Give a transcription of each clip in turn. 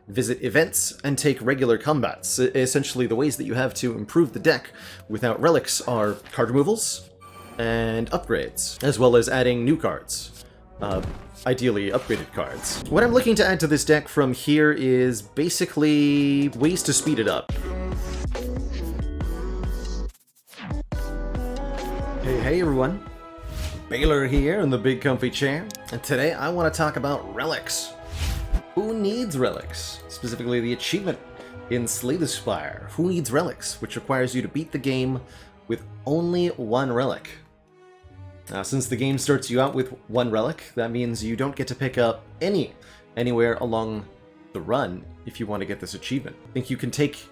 visit events, and take regular combats. Essentially, the ways that you have to improve the deck without relics are card removals and upgrades, as well as adding new cards. Ideally, upgraded cards. What I'm looking to add to this deck from here is basically ways to speed it up. Hey everyone, Baalorlord here in the big comfy chair, and today I want to talk about Relics. Who needs Relics? Specifically the achievement in Slay the Spire. Who needs Relics? Which requires you to beat the game with only one relic. Since the game starts you out with one relic, that means you don't get to pick up anywhere along the run if you want to get this achievement. Think you can take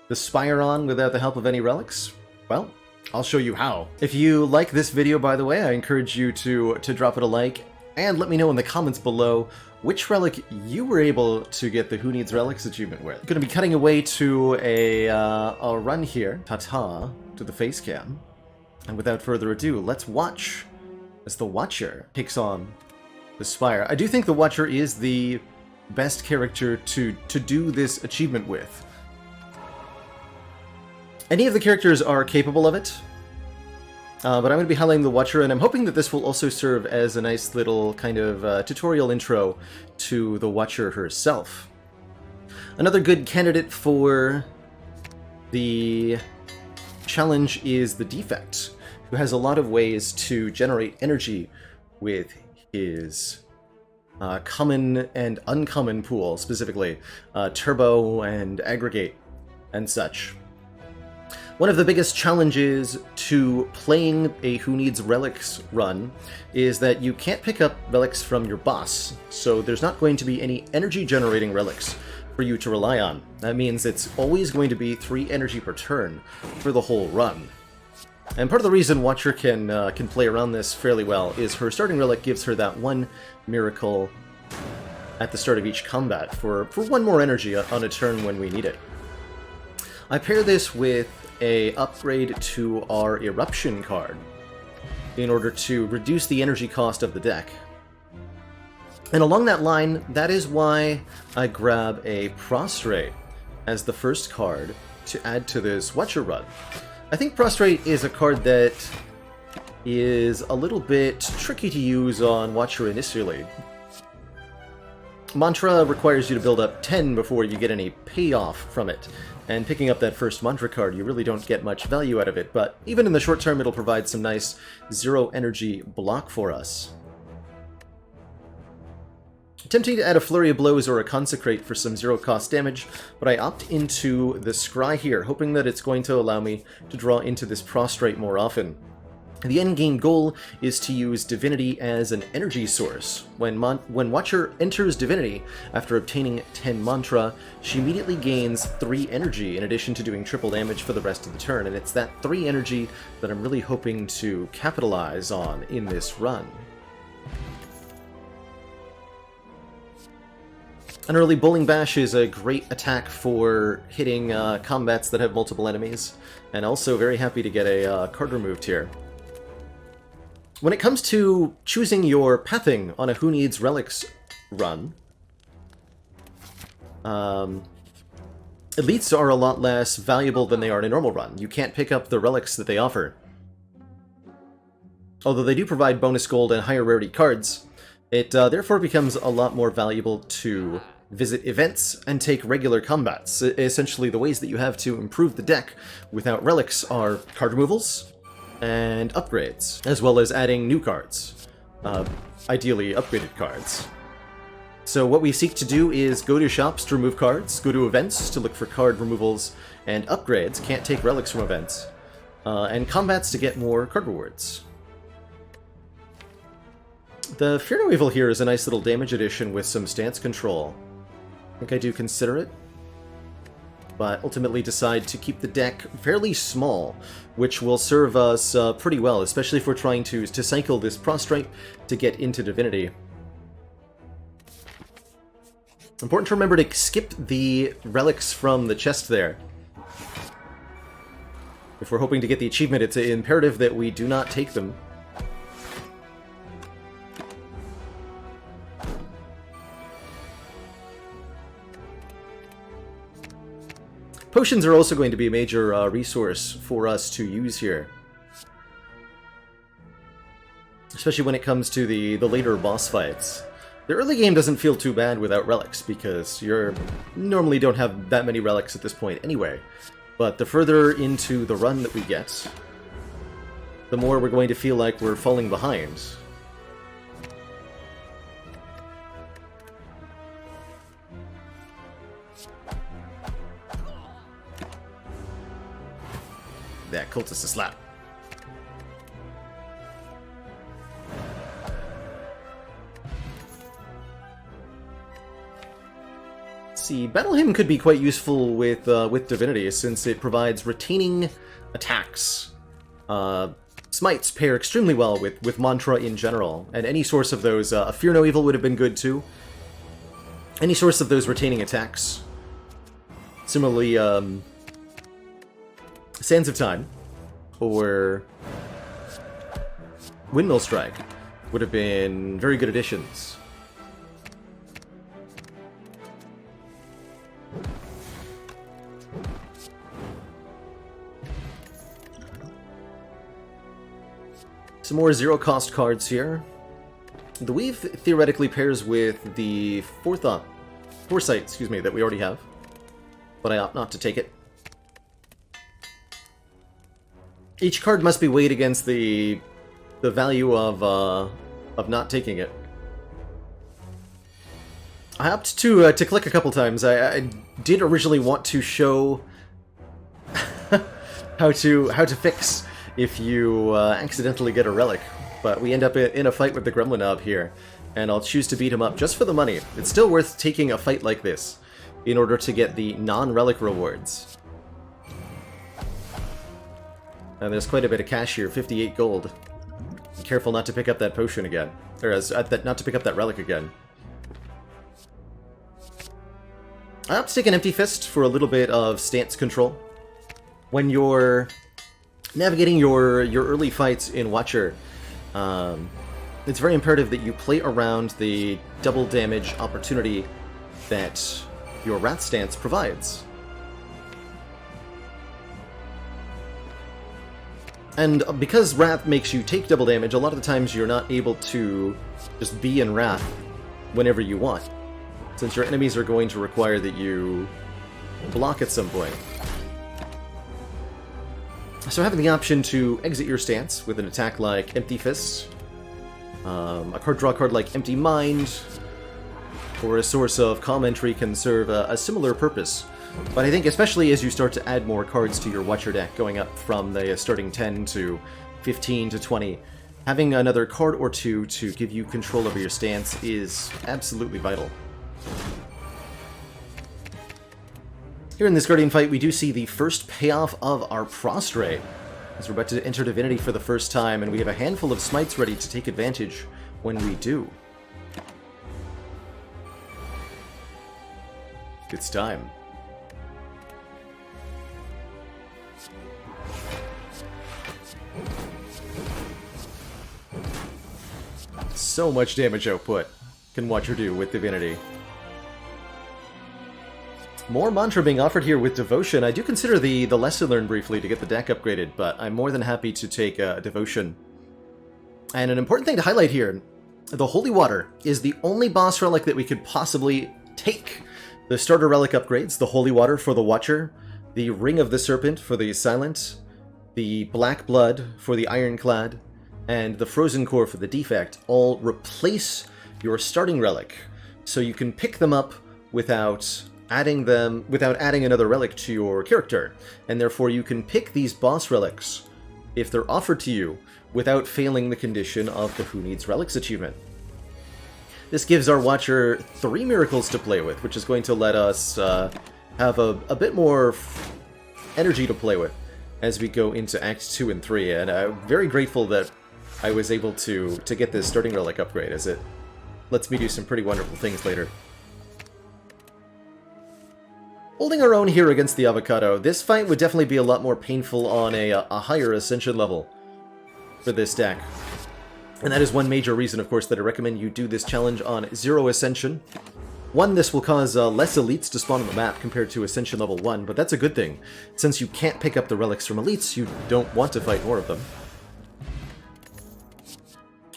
the Spire on without the help of any relics? Well, I'll show you how. If you like this video, by the way, I encourage you to drop it a like, and let me know in the comments below which relic you were able to get the Who Needs Relics achievement with. I'm going to be cutting away to a run here, ta-ta, to the face cam. And without further ado, let's watch as the Watcher takes on the Spire. I do think the Watcher is the best character to do this achievement with. Any of the characters are capable of it, but I'm going to be highlighting the Watcher, and I'm hoping that this will also serve as a nice little kind of tutorial intro to the Watcher herself. Another good candidate for the challenge is the Defect, who has a lot of ways to generate energy with his common and uncommon pool, specifically turbo and aggregate and such. One of the biggest challenges to playing a Who Needs Relics run is that you can't pick up relics from your boss, so there's not going to be any energy generating relics for you to rely on. That means it's always going to be 3 energy per turn for the whole run. And part of the reason Watcher can play around this fairly well is her starting relic gives her that one miracle at the start of each combat for 1 more energy on a turn when we need it. I pair this with a upgrade to our Eruption card in order to reduce the energy cost of the deck. And along that line, that is why I grab a Prostrate as the first card to add to this Watcher run. I think Prostrate is a card that is a little bit tricky to use on Watcher initially. Mantra requires you to build up 10 before you get any payoff from it, and picking up that first Mantra card, you really don't get much value out of it, but even in the short term it'll provide some nice 0 energy block for us. Tempting to add a Flurry of Blows or a Consecrate for some 0 cost damage, but I opt into the Scry here, hoping that it's going to allow me to draw into this Prostrate more often. The endgame goal is to use Divinity as an energy source. When Watcher enters Divinity, after obtaining 10 Mantra, she immediately gains 3 energy in addition to doing triple damage for the rest of the turn, and it's that 3 energy that I'm really hoping to capitalize on in this run. An early Bowling Bash is a great attack for hitting combats that have multiple enemies, and also very happy to get a card removed here. When it comes to choosing your pathing on a Who Needs Relics run, elites are a lot less valuable than they are in a normal run. You can't pick up the relics that they offer. Although they do provide bonus gold and higher rarity cards, it therefore becomes a lot more valuable to visit events and take regular combats. Essentially, the ways that you have to improve the deck without relics are card removals and upgrades, as well as adding new cards, ideally upgraded cards. So what we seek to do is go to shops to remove cards, go to events to look for card removals and upgrades, can't take relics from events, and combats to get more card rewards. The Fear No Evil here is a nice little damage addition with some stance control. I think I do consider it, but ultimately decide to keep the deck fairly small, which will serve us pretty well, especially if we're trying to cycle this Prostrate to get into Divinity. Important to remember to skip the relics from the chest there. If we're hoping to get the achievement, it's imperative that we do not take them. Potions are also going to be a major resource for us to use here. Especially when it comes to the later boss fights. The early game doesn't feel too bad without relics, because you normally don't have that many relics at this point anyway. But the further into the run that we get, the more we're going to feel like we're falling behind. That cultist a slap. See, Battle Hymn could be quite useful with Divinity, since it provides retaining attacks. Smites pair extremely well with Mantra in general, and any source of those, Fear No Evil would have been good too. Any source of those retaining attacks. Similarly, Sands of Time, or Windmill Strike would have been very good additions. Some more zero-cost cards here. The Weave theoretically pairs with the Foresight, that we already have, but I opt not to take it. Each card must be weighed against the value of not taking it. I opt to click a couple times. I did originally want to show how to fix if you accidentally get a relic, but we end up in a fight with the Gremlin Knob here, and I'll choose to beat him up just for the money. It's still worth taking a fight like this in order to get the non-relic rewards. And there's quite a bit of cash here, 58 gold. Be careful not to pick up that potion again, or not to pick up that relic again. I opt to take an Empty Fist for a little bit of stance control. When you're navigating your early fights in Watcher, it's very imperative that you play around the double damage opportunity that your Wrath stance provides. And because Wrath makes you take double damage, a lot of the times you're not able to just be in Wrath whenever you want, since your enemies are going to require that you block at some point. So having the option to exit your stance with an attack like Empty Fist, a draw card like Empty Mind, or a source of calm entry can serve a similar purpose. But I think especially as you start to add more cards to your Watcher deck, going up from the starting 10 to 15 to 20, having another card or two to give you control over your stance is absolutely vital. Here in this Guardian fight, we do see the first payoff of our Prostrate, as we're about to enter Divinity for the first time, and we have a handful of smites ready to take advantage when we do. It's time. So much damage output can Watcher do with Divinity. More Mantra being offered here with Devotion. I do consider the lesson learned briefly to get the deck upgraded, but I'm more than happy to take Devotion. And an important thing to highlight here, the Holy Water is the only boss relic that we could possibly take. The starter relic upgrades, the Holy Water for the Watcher, the Ring of the Serpent for the Silent, the Black Blood for the Ironclad, and the Frozen Core for the Defect, all replace your starting relic. So you can pick them up without adding another relic to your character, and therefore you can pick these boss relics if they're offered to you without failing the condition of the Who Needs Relics achievement. This gives our Watcher 3 miracles to play with, which is going to let us have a bit more energy to play with as we go into Acts 2 and 3, and I'm very grateful that I was able to get this starting relic upgrade, as it lets me do some pretty wonderful things later. Holding our own here against the Avocado, this fight would definitely be a lot more painful on a higher Ascension level for this deck. And that is one major reason, of course, that I recommend you do this challenge on 0 Ascension. One, this will cause less elites to spawn on the map compared to Ascension level 1, but that's a good thing. Since you can't pick up the relics from elites, you don't want to fight more of them.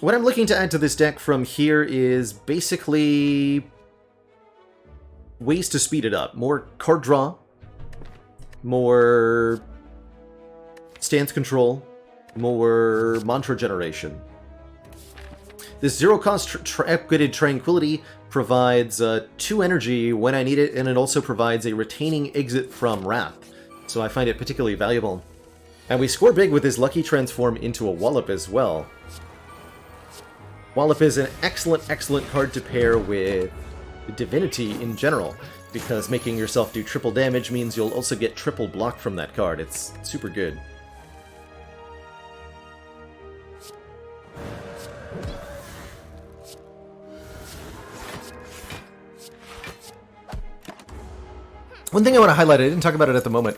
What I'm looking to add to this deck from here is basically ways to speed it up. More card draw, more stance control, more mantra generation. This zero-cost upgraded Tranquility provides 2 energy when I need it, and it also provides a retaining exit from Wrath, so I find it particularly valuable. And we score big with this Lucky Transform into a Wallop as well. Wallop is an excellent, excellent card to pair with Divinity in general, because making yourself do triple damage means you'll also get triple block from that card. It's super good. One thing I want to highlight, I didn't talk about it at the moment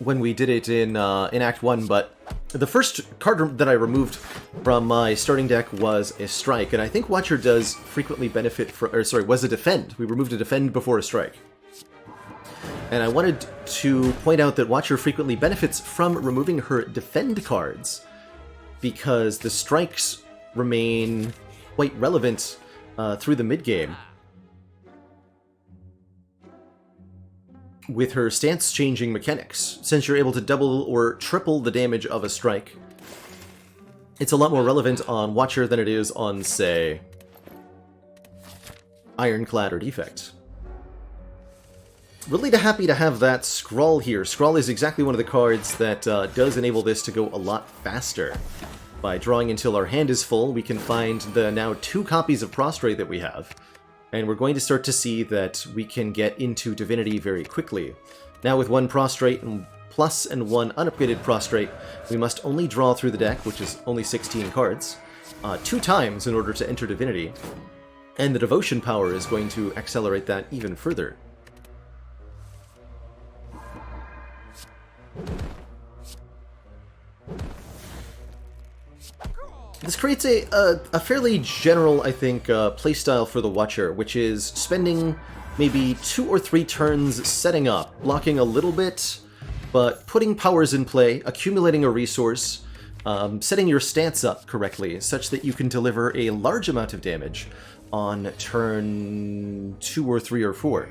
when we did it in Act 1, but the first card that I removed from my starting deck was a Strike, and I think Watcher does frequently benefit from, or sorry, was a Defend. We removed a Defend before a Strike. And I wanted to point out that Watcher frequently benefits from removing her Defend cards, because the Strikes remain quite relevant through the mid-game. With her stance-changing mechanics, since you're able to double or triple the damage of a strike, it's a lot more relevant on Watcher than it is on, say, Ironclad or Defect. Really happy to have that Scrawl here. Scrawl is exactly one of the cards that does enable this to go a lot faster. By drawing until our hand is full, we can find the now 2 copies of Prostrate that we have. And we're going to start to see that we can get into Divinity very quickly. Now with 1 Prostrate and plus and 1 unupgraded Prostrate, we must only draw through the deck, which is only 16 cards, 2 times in order to enter Divinity. And the Devotion power is going to accelerate that even further. This creates a fairly general, I think, playstyle for the Watcher, which is spending maybe 2 or 3 turns setting up, blocking a little bit, but putting powers in play, accumulating a resource, setting your stance up correctly, such that you can deliver a large amount of damage on turn 2 or 3 or 4.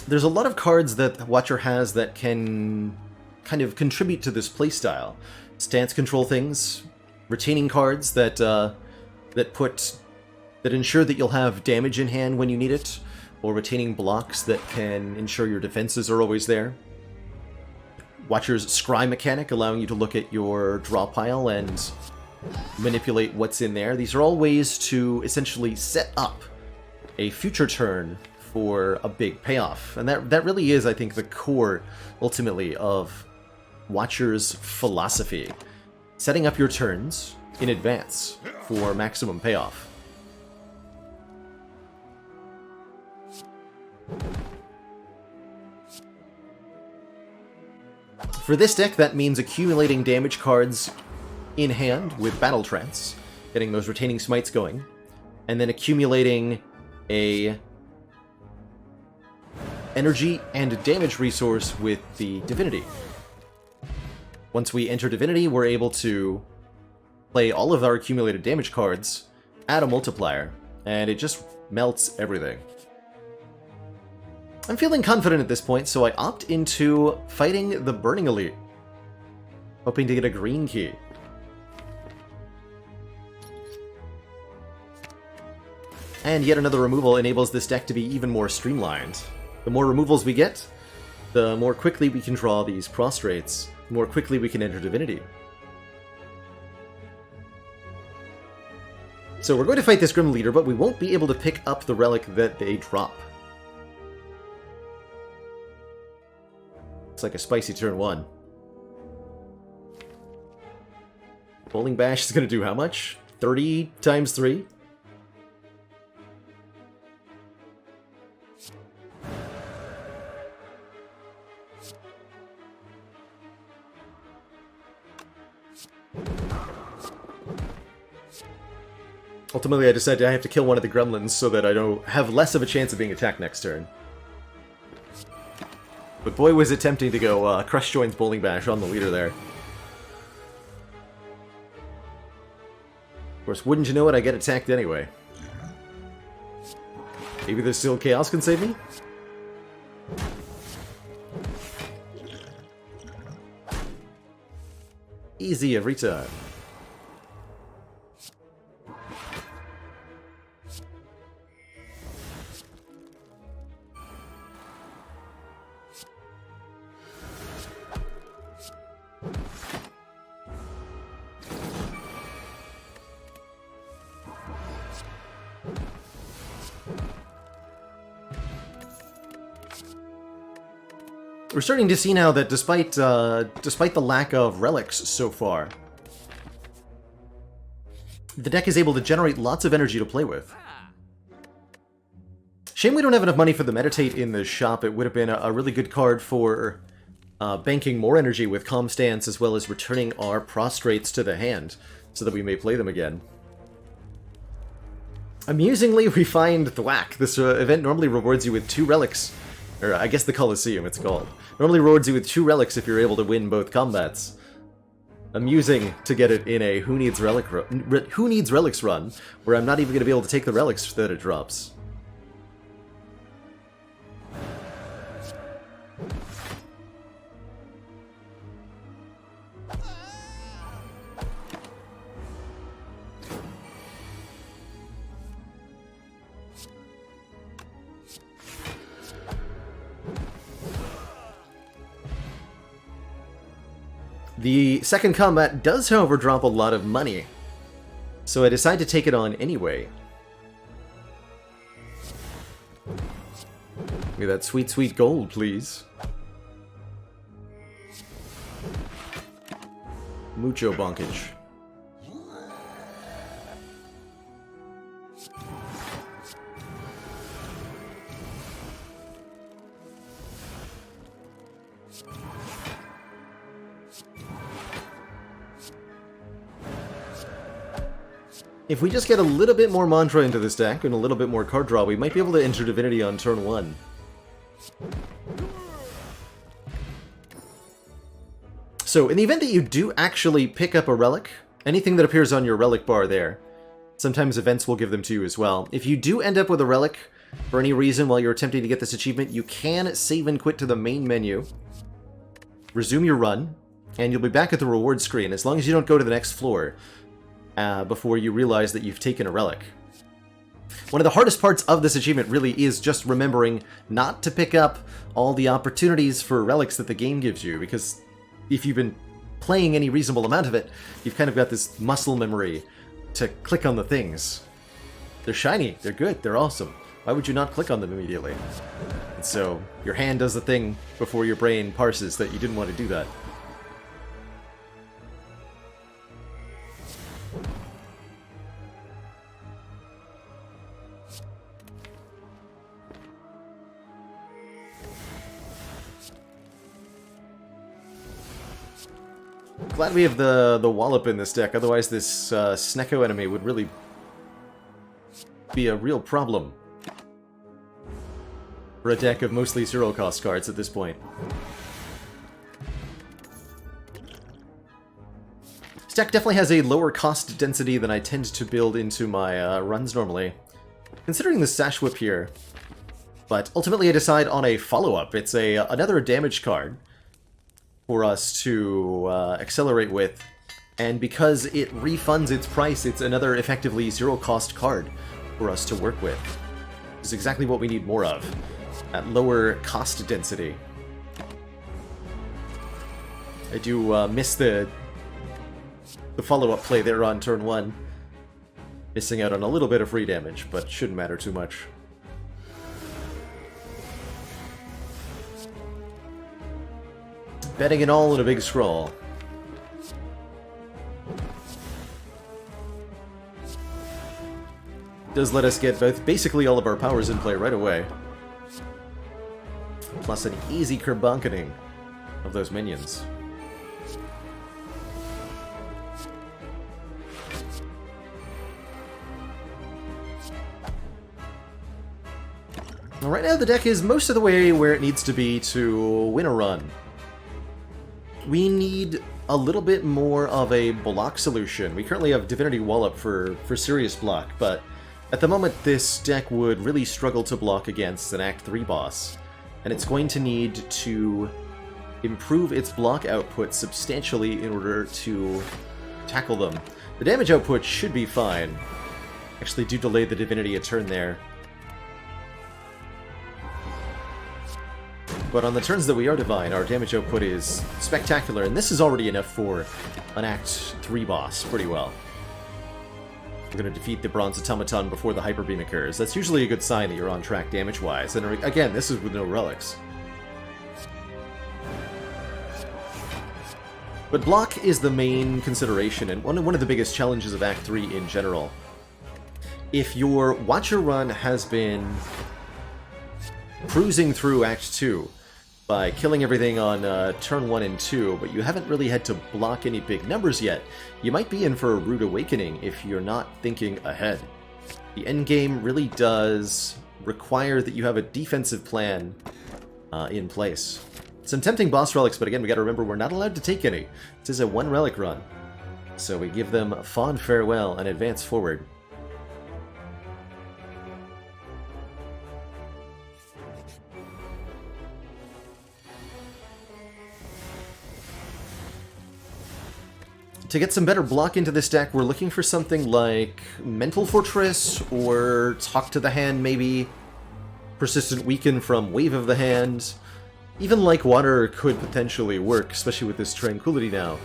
There's a lot of cards that Watcher has that can kind of contribute to this playstyle. Stance control things, retaining cards that ensure that you'll have damage in hand when you need it, or retaining blocks that can ensure your defenses are always there. Watcher's Scry mechanic, allowing you to look at your draw pile and manipulate what's in there. These are all ways to essentially set up a future turn for a big payoff. And that really is, I think, the core, ultimately, of Watcher's philosophy. Setting up your turns in advance for maximum payoff. For this deck, that means accumulating damage cards in hand with Battle Trance, getting those retaining smites going, and then accumulating a energy and damage resource with the Divinity. Once we enter Divinity, we're able to play all of our accumulated damage cards, add a multiplier, and it just melts everything. I'm feeling confident at this point, so I opt into fighting the Burning Elite, hoping to get a green key. And yet another removal enables this deck to be even more streamlined. The more removals we get, the more quickly we can draw these Prostrates, the more quickly we can enter Divinity. So we're going to fight this Grim Leader, but we won't be able to pick up the relic that they drop. It's like a spicy turn 1. Bowling Bash is going to do how much? 30 times 3? Ultimately, I decided I have to kill one of the gremlins so that I don't have less of a chance of being attacked next turn. But boy, was it tempting to go Crush Joints Bowling Bash on the leader there. Of course, wouldn't you know it, I get attacked anyway. Maybe the Sealed Chaos can save me? Easy every time. We're starting to see now that despite the lack of relics so far, the deck is able to generate lots of energy to play with. Shame we don't have enough money for the Meditate in the shop. It would have been a really good card for banking more energy with Calm Stance, as well as returning our Prostrates to the hand, so that we may play them again. Amusingly, we find Thwack. This event normally rewards you with 2 relics. Or, I guess the Colosseum, it's called. Normally rewards you with 2 relics if you're able to win both combats. Amusing to get it in a Who Needs Relics run, where I'm not even going to be able to take the relics that it drops. The second combat does, however, drop a lot of money, so I decide to take it on anyway. Give me that sweet, sweet gold, please. Mucho bonkage. If we just get a little bit more Mantra into this deck and a little bit more card draw, we might be able to enter Divinity on turn 1. So, in the event that you do actually pick up a relic, anything that appears on your relic bar there, sometimes events will give them to you as well. If you do end up with a relic, for any reason while you're attempting to get this achievement, you can save and quit to the main menu, resume your run, and you'll be back at the reward screen, as long as you don't go to the next floor. Before you realize that you've taken a relic. One of the hardest parts of this achievement really is just remembering not to pick up all the opportunities for relics that the game gives you, because if you've been playing any reasonable amount of it, you've kind of got this muscle memory to click on the things. They're shiny, they're good, they're awesome. Why would you not click on them immediately? And so your hand does the thing before your brain parses that you didn't want to do that. Glad we have the Wallop in this deck, otherwise this Snecko enemy would really be a real problem for a deck of mostly zero-cost cards at this point. This deck definitely has a lower cost density than I tend to build into my runs normally, considering the Sash Whip here. But ultimately I decide on a follow-up. It's another damage card for us to accelerate with, and because it refunds its price, it's another effectively zero-cost card for us to work with. It's exactly what we need more of, at lower cost density. I do miss the follow-up play there on turn 1. Missing out on a little bit of free damage, but shouldn't matter too much. Betting it all in a big scroll. Does let us get both basically all of our powers in play right away. Plus an easy Kerbonketing of those minions. Well, right now the deck is most of the way where it needs to be to win a run. We need a little bit more of a block solution. We currently have Divinity Wallop for serious block, but at the moment this deck would really struggle to block against an Act 3 boss, and it's going to need to improve its block output substantially in order to tackle them. The damage output should be fine. Actually, do delay the Divinity a turn there. But on the turns that we are Divine, our damage output is spectacular, and this is already enough for an Act 3 boss pretty well. We're going to defeat the Bronze Automaton before the Hyper Beam occurs. That's usually a good sign that you're on track damage-wise, and again, this is with no relics. But block is the main consideration, and one of the biggest challenges of Act 3 in general. If your Watcher run has been cruising through Act 2 by killing everything on turn 1 and 2, but you haven't really had to block any big numbers yet, you might be in for a rude awakening if you're not thinking ahead. The endgame really does require that you have a defensive plan in place. Some tempting boss relics, but again, we gotta remember we're not allowed to take any. This is a 1 relic run, so we give them a fond farewell and advance forward. To get some better block into this deck, we're looking for something like Mental Fortress, or Talk to the Hand maybe, Persistent Weaken from Wave of the Hand. Even Like Water could potentially work, especially with this Tranquility now.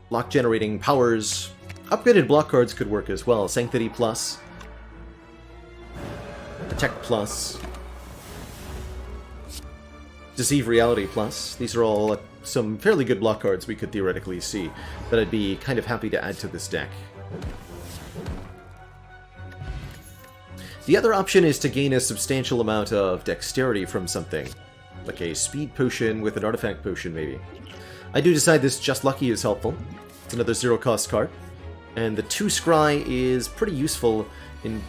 Block generating powers. Upgraded block cards could work as well. Sanctity Plus. Protect Plus. Deceive Reality Plus. These are all some fairly good block cards we could theoretically see that I'd be kind of happy to add to this deck. The other option is to gain a substantial amount of dexterity from something, like a speed potion with an artifact potion maybe. I do decide this Just Lucky is helpful. It's another zero cost card. And the 2 Scry is pretty useful in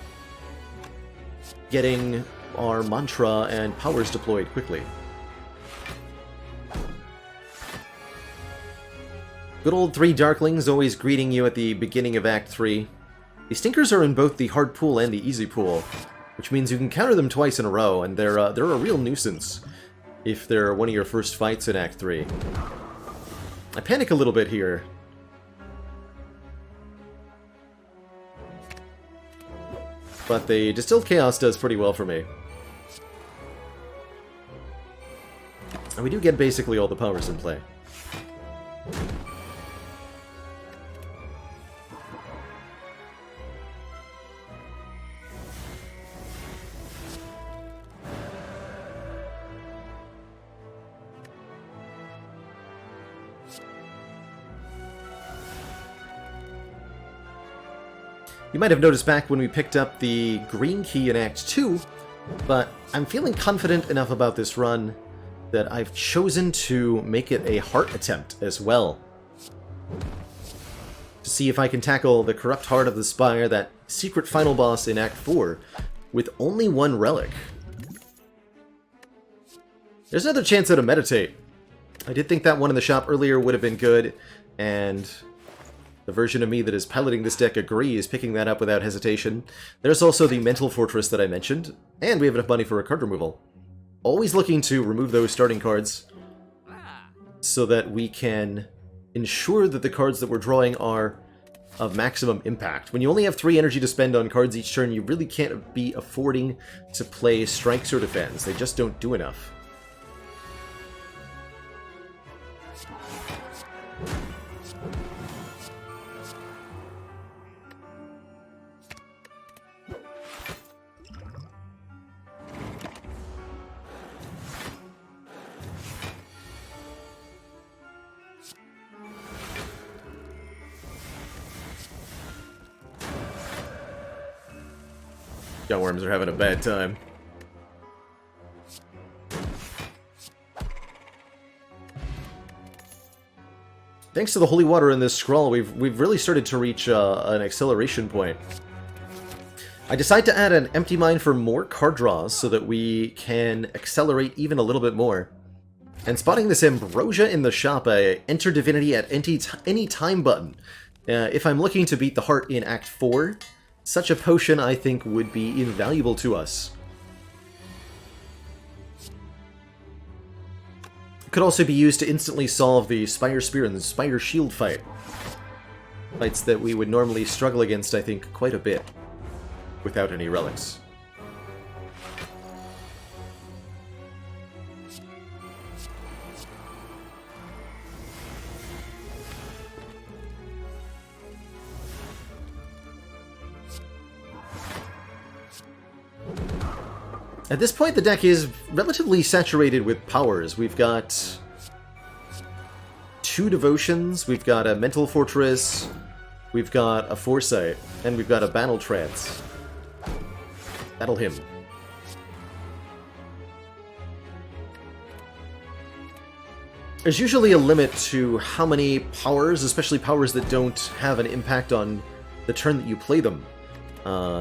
getting our mantra and powers deployed quickly. Good old 3 Darklings always greeting you at the beginning of Act 3. The Stinkers are in both the hard pool and the easy pool, which means you can counter them twice in a row, and they're a real nuisance if they're one of your first fights in Act 3. I panic a little bit here. But the Distilled Chaos does pretty well for me. And we do get basically all the powers in play. You might have noticed back when we picked up the green key in Act 2, but I'm feeling confident enough about this run that I've chosen to make it a heart attempt as well. To see if I can tackle the Corrupt Heart of the Spire, that secret final boss in Act 4, with only 1 relic. There's another chance at a Meditate. I did think that one in the shop earlier would have been good, and the version of me that is piloting this deck agrees, picking that up without hesitation. There's also the Mental Fortress that I mentioned, and we have enough money for a card removal. Always looking to remove those starting cards so that we can ensure that the cards that we're drawing are of maximum impact. When you only have 3 energy to spend on cards each turn, you really can't be affording to play Strikes or Defends. They just don't do enough. Gunworms are having a bad time. Thanks to the holy water in this scroll, we've really started to reach an acceleration point. I decide to add an empty mine for more card draws so that we can accelerate even a little bit more. And spotting this Ambrosia in the shop, I enter Divinity at any time button. If I'm looking to beat the heart in Act 4, such a potion I think would be invaluable to us. It could also be used to instantly solve the Spire Spear and the Spire Shield fight. Fights that we would normally struggle against, I think, quite a bit without any relics. At this point, the deck is relatively saturated with powers. We've got 2 Devotions, we've got a Mental Fortress, we've got a Foresight, and we've got a Battle Trance. Battle Hymn. There's usually a limit to how many powers, especially powers that don't have an impact on the turn that you play them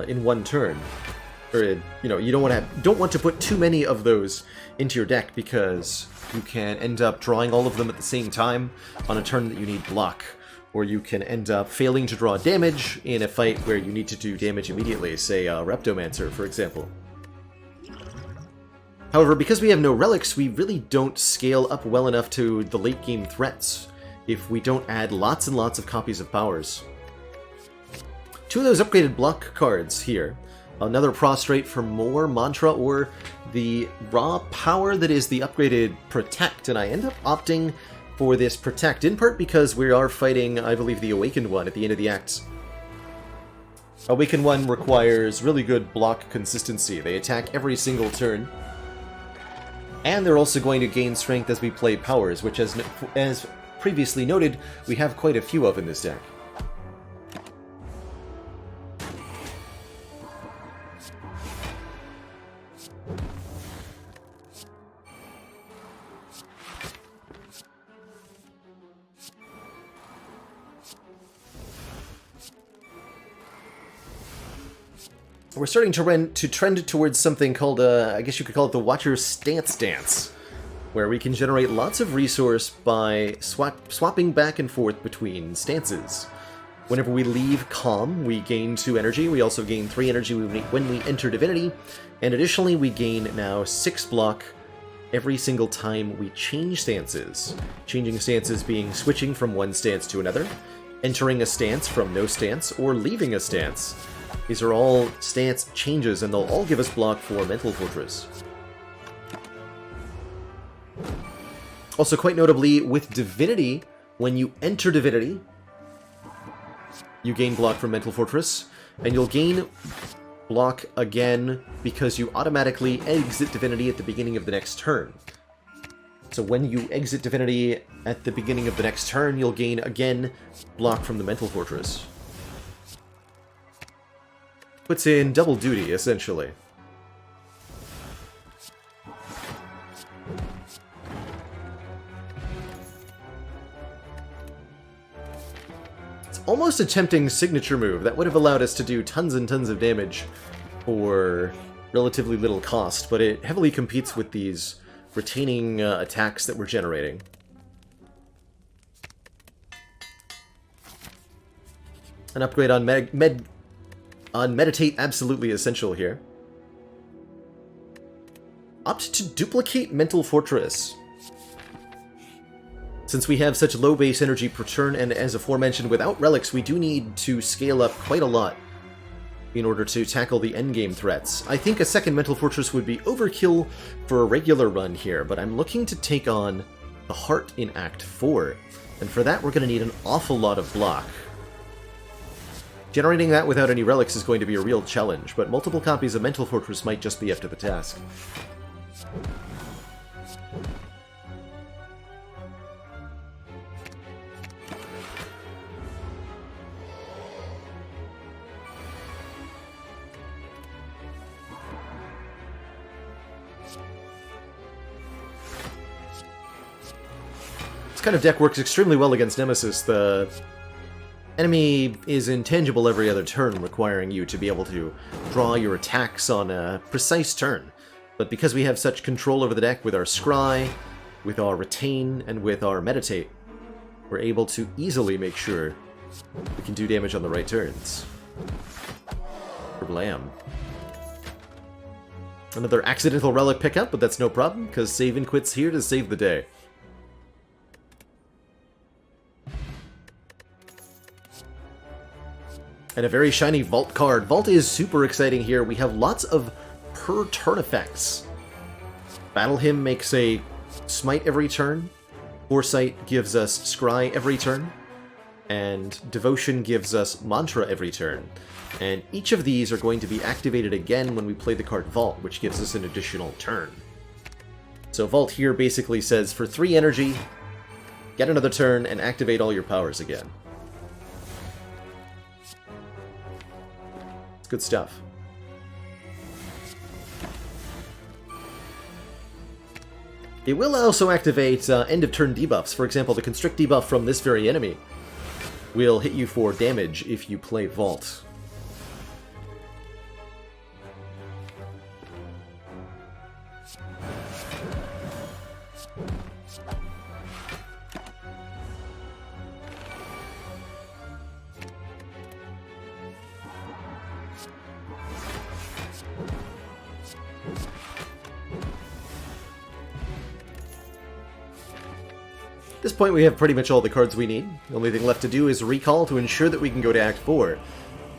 in one turn. Or, you know, you don't want to put too many of those into your deck because you can end up drawing all of them at the same time on a turn that you need block. Or you can end up failing to draw damage in a fight where you need to do damage immediately, say Reptomancer, for example. However, because we have no relics, we really don't scale up well enough to the late game threats if we don't add lots and lots of copies of powers. 2 of those upgraded block cards here. Another Prostrate for more Mantra, or the raw power that is the upgraded Protect, and I end up opting for this Protect, in part because we are fighting, I believe, the Awakened One at the end of the act. Awakened One requires really good block consistency. They attack every single turn, and they're also going to gain strength as we play powers, which, as previously noted, we have quite a few of in this deck. We're starting to trend towards something called, I guess you could call it the Watcher's Stance Dance, where we can generate lots of resource by swapping back and forth between stances. Whenever we leave Calm, we gain 2 energy. We also gain 3 energy when we enter Divinity, and additionally we gain now 6 block every single time we change stances. Changing stances being switching from one stance to another, entering a stance from no stance, or leaving a stance. These are all stance changes, and they'll all give us block for Mental Fortress. Also, quite notably, with Divinity, when you enter Divinity, you gain block from Mental Fortress, and you'll gain block again because you automatically exit Divinity at the beginning of the next turn. So when you exit Divinity at the beginning of the next turn, you'll gain again block from the Mental Fortress. Puts in double duty, essentially. It's almost a tempting signature move that would have allowed us to do tons and tons of damage for relatively little cost, but it heavily competes with these retaining attacks that we're generating. An upgrade on Meditate, absolutely essential here. Opt to duplicate Mental Fortress. Since we have such low base energy per turn, and as aforementioned, without relics, we do need to scale up quite a lot in order to tackle the endgame threats. I think a second Mental Fortress would be overkill for a regular run here, but I'm looking to take on the Heart in Act 4, and for that we're going to need an awful lot of block. Generating that without any relics is going to be a real challenge, but multiple copies of Mental Fortress might just be up to the task. This kind of deck works extremely well against Nemesis. The Enemy is intangible every other turn, requiring you to be able to draw your attacks on a precise turn. But because we have such control over the deck with our Scry, with our Retain, and with our Meditate, we're able to easily make sure we can do damage on the right turns. Blam. Another accidental relic pickup, but that's no problem, because Save and Quit's here to save the day. And a very shiny Vault card. Vault is super exciting here. We have lots of per turn effects. Battle Hymn makes a Smite every turn. Foresight gives us Scry every turn. And Devotion gives us Mantra every turn. And each of these are going to be activated again when we play the card Vault, which gives us an additional turn. So Vault here basically says, for 3 energy, get another turn and activate all your powers again. It's good stuff. It will also activate end-of-turn debuffs. For example, the Constrict debuff from this very enemy will hit you for damage if you play Vault. At this point, we have pretty much all the cards we need. The only thing left to do is recall to ensure that we can go to Act 4.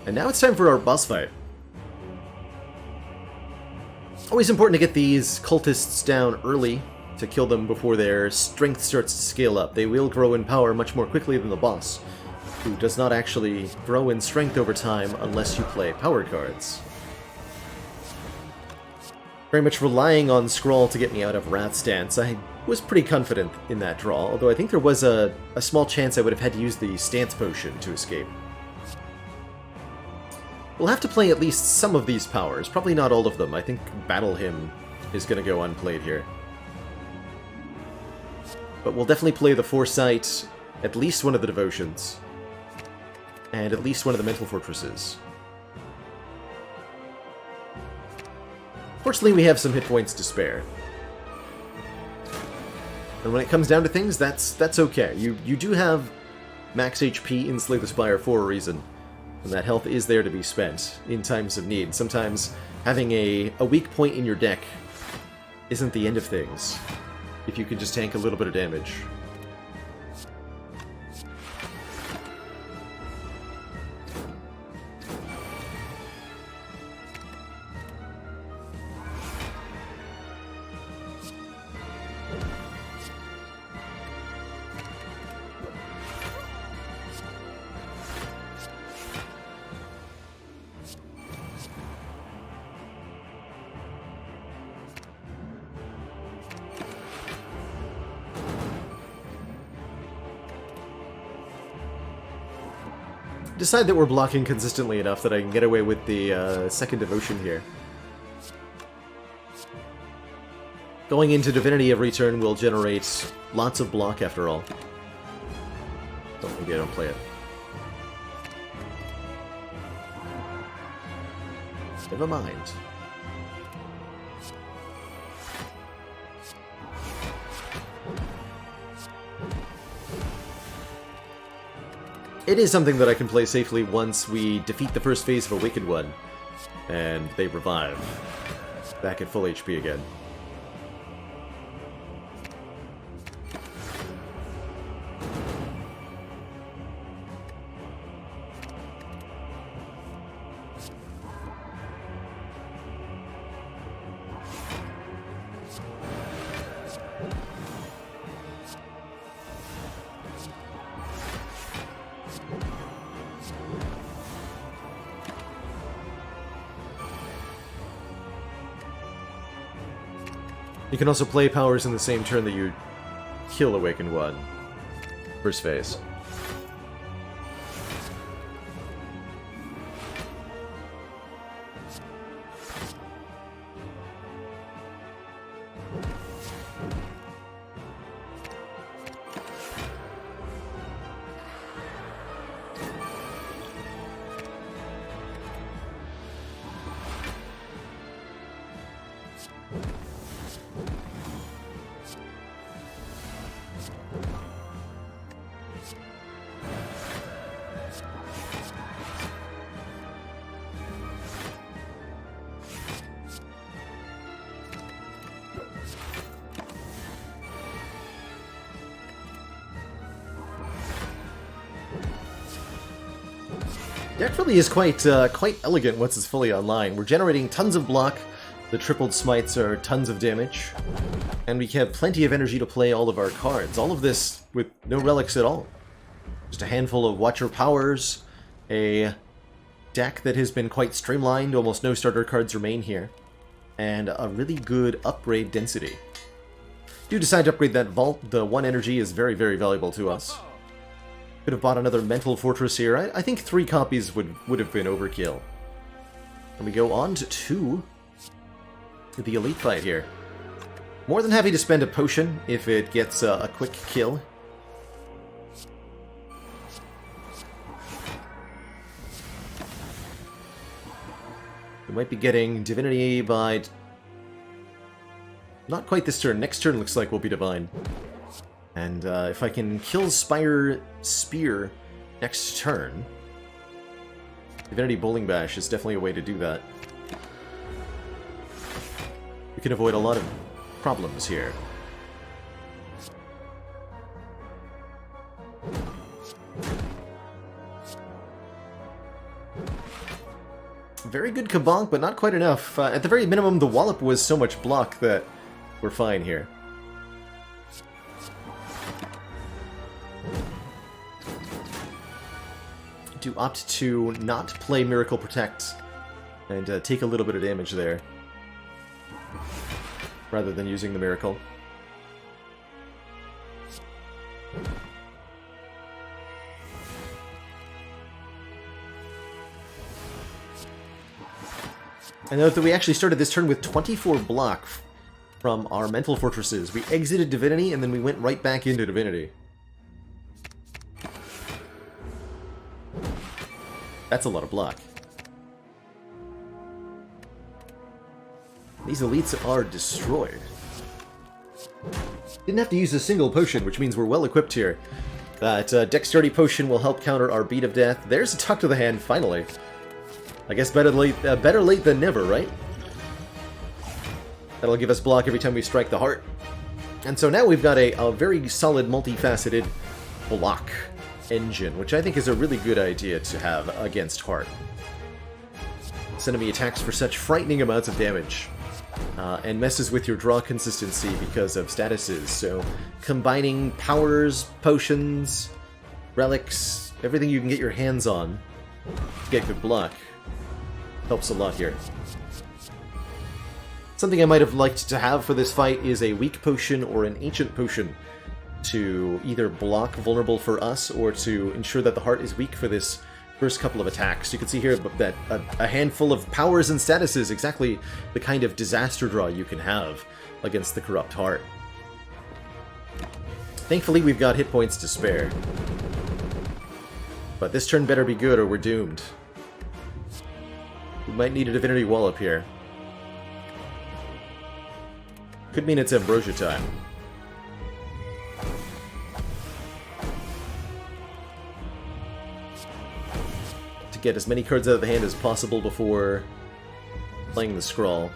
And now it's time for our boss fight. Always important to get these cultists down early to kill them before their strength starts to scale up. They will grow in power much more quickly than the boss, who does not actually grow in strength over time unless you play power cards. Very much relying on Scrawl to get me out of Wrath Stance. I was pretty confident in that draw, although I think there was a small chance I would have had to use the Stance Potion to escape. We'll have to play at least some of these powers, probably not all of them. I think Battle Hymn is going to go unplayed here. But we'll definitely play the Foresight, at least one of the Devotions, and at least one of the Mental Fortresses. Fortunately, we have some hit points to spare. And when it comes down to things, that's okay. You do have max HP in Slay the Spire for a reason, and that health is there to be spent in times of need. Sometimes having a weak point in your deck isn't the end of things, if you can just tank a little bit of damage. Decide that we're blocking consistently enough that I can get away with the second Devotion here. Going into Divinity every turn will generate lots of block after all. So maybe I don't play it. Never mind. It is something that I can play safely once we defeat the first phase of Awakened One, and they revive. Back at full HP again. You can also play powers in the same turn that you kill Awakened One. First phase. Deck really is quite elegant once it's fully online. We're generating tons of block, the tripled smites are tons of damage, and we have plenty of energy to play all of our cards. All of this with no relics at all. Just a handful of Watcher powers, a deck that has been quite streamlined, almost no starter cards remain here, and a really good upgrade density. If you decide to upgrade that vault, the 1 energy is very, very valuable to us. Could have bought another Mental Fortress here. I think 3 copies would have been overkill. And we go on to the Elite fight here. More than happy to spend a potion if it gets a quick kill. We might be getting Divinity by... not quite this turn. Next turn looks like we'll be Divine. And if I can kill Spire Spear next turn, Divinity Bowling Bash is definitely a way to do that. We can avoid a lot of problems here. Very good Kabonk, but not quite enough. At the very minimum, the Wallop was so much block that we're fine here. To opt to not play Miracle Protect and take a little bit of damage there rather than using the Miracle. I note that we actually started this turn with 24 block from our Mental Fortresses. We exited Divinity and then we went right back into Divinity. That's a lot of block. These elites are destroyed. Didn't have to use a single potion, which means we're well equipped here. That Dexterity Potion will help counter our Beat of Death. There's a Tuck to the Hand, finally. I guess better late than never, right? That'll give us block every time we strike the heart. And so now we've got a very solid, multifaceted block engine, which I think is a really good idea to have against Heart. This enemy attacks for such frightening amounts of damage, and messes with your draw consistency because of statuses, so combining powers, potions, relics, everything you can get your hands on to get good block helps a lot here. Something I might have liked to have for this fight is a weak potion or an ancient potion to either block vulnerable for us or to ensure that the heart is weak for this first couple of attacks. You can see here that a handful of powers and statuses, exactly the kind of disaster draw you can have against the corrupt heart. Thankfully, we've got hit points to spare. But this turn better be good or we're doomed. We might need a Divinity Wallop here. Could mean it's Ambrosia time. To get as many cards out of the hand as possible before playing the Scrawl.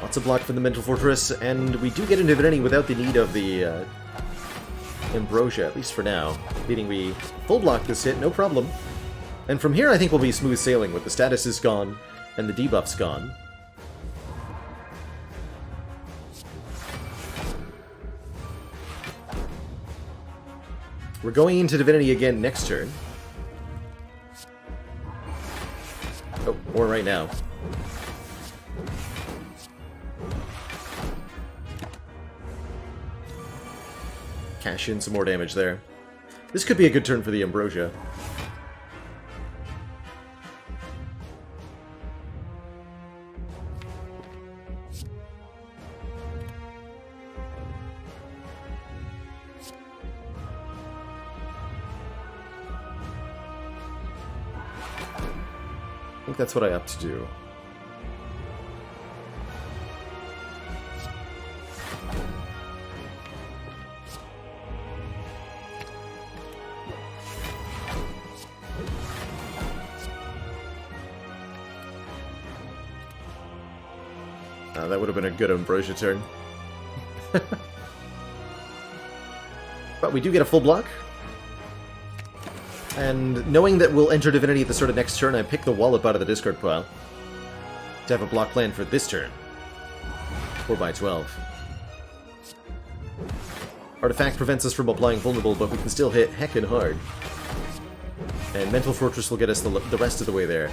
Lots of block from the Mental Fortress, and we do get into Divinity without the need of the Ambrosia, at least for now. Meaning we full block this hit, no problem. And from here I think we'll be smooth sailing with the status is gone and the debuff's gone. We're going into Divinity again next turn. Oh, or right now. Cash in some more damage there. This could be a good turn for the Ambrosia. I think that's what I opt to do. That would have been a good Ambrosia turn. But we do get a full block. And knowing that we'll enter Divinity at the sort of next turn, I pick the Wallop out of the discard pile to have a block plan for this turn. 4/12. Artifact prevents us from applying Vulnerable, but we can still hit heckin' hard. And Mental Fortress will get us the rest of the way there.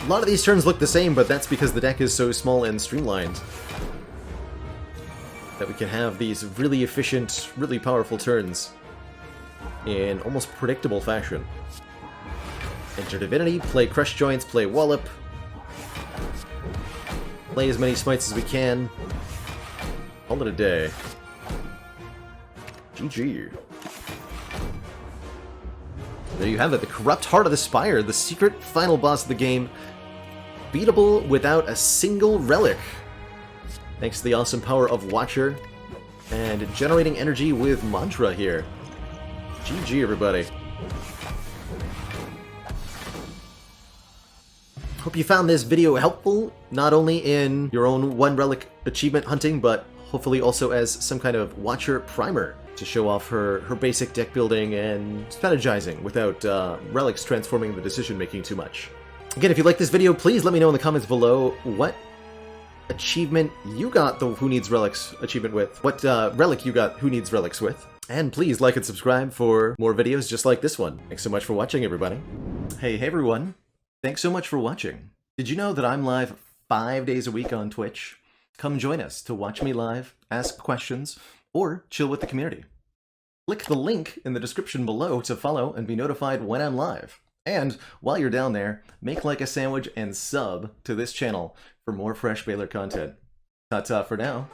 A lot of these turns look the same, but that's because the deck is so small and streamlined that we can have these really efficient, really powerful turns in almost predictable fashion. Enter Divinity, play Crush Joints, play Wallop, play as many smites as we can. Call it a day. GG. There you have it, the Corrupt Heart of the Spire, the secret final boss of the game. Beatable without a single relic. Thanks to the awesome power of Watcher and generating energy with Mantra here. GG, everybody. Hope you found this video helpful, not only in your own one relic achievement hunting, but hopefully also as some kind of Watcher primer to show off her basic deck building and strategizing without relics transforming the decision making too much. Again, if you like this video, please let me know in the comments below what achievement you got the Who Needs Relics achievement with, what relic you got Who Needs Relics with, and please like and subscribe for more videos just like this one. Thanks so much for watching, everybody. Hey everyone, thanks so much for watching. Did you know that I'm live 5 days a week on Twitch? Come join us to watch me live, ask questions, or chill with the community. Click the link in the description below to follow and be notified when I'm live. And while you're down there, make like a sandwich and sub to this channel for more fresh Baylor content. Ta-ta for now.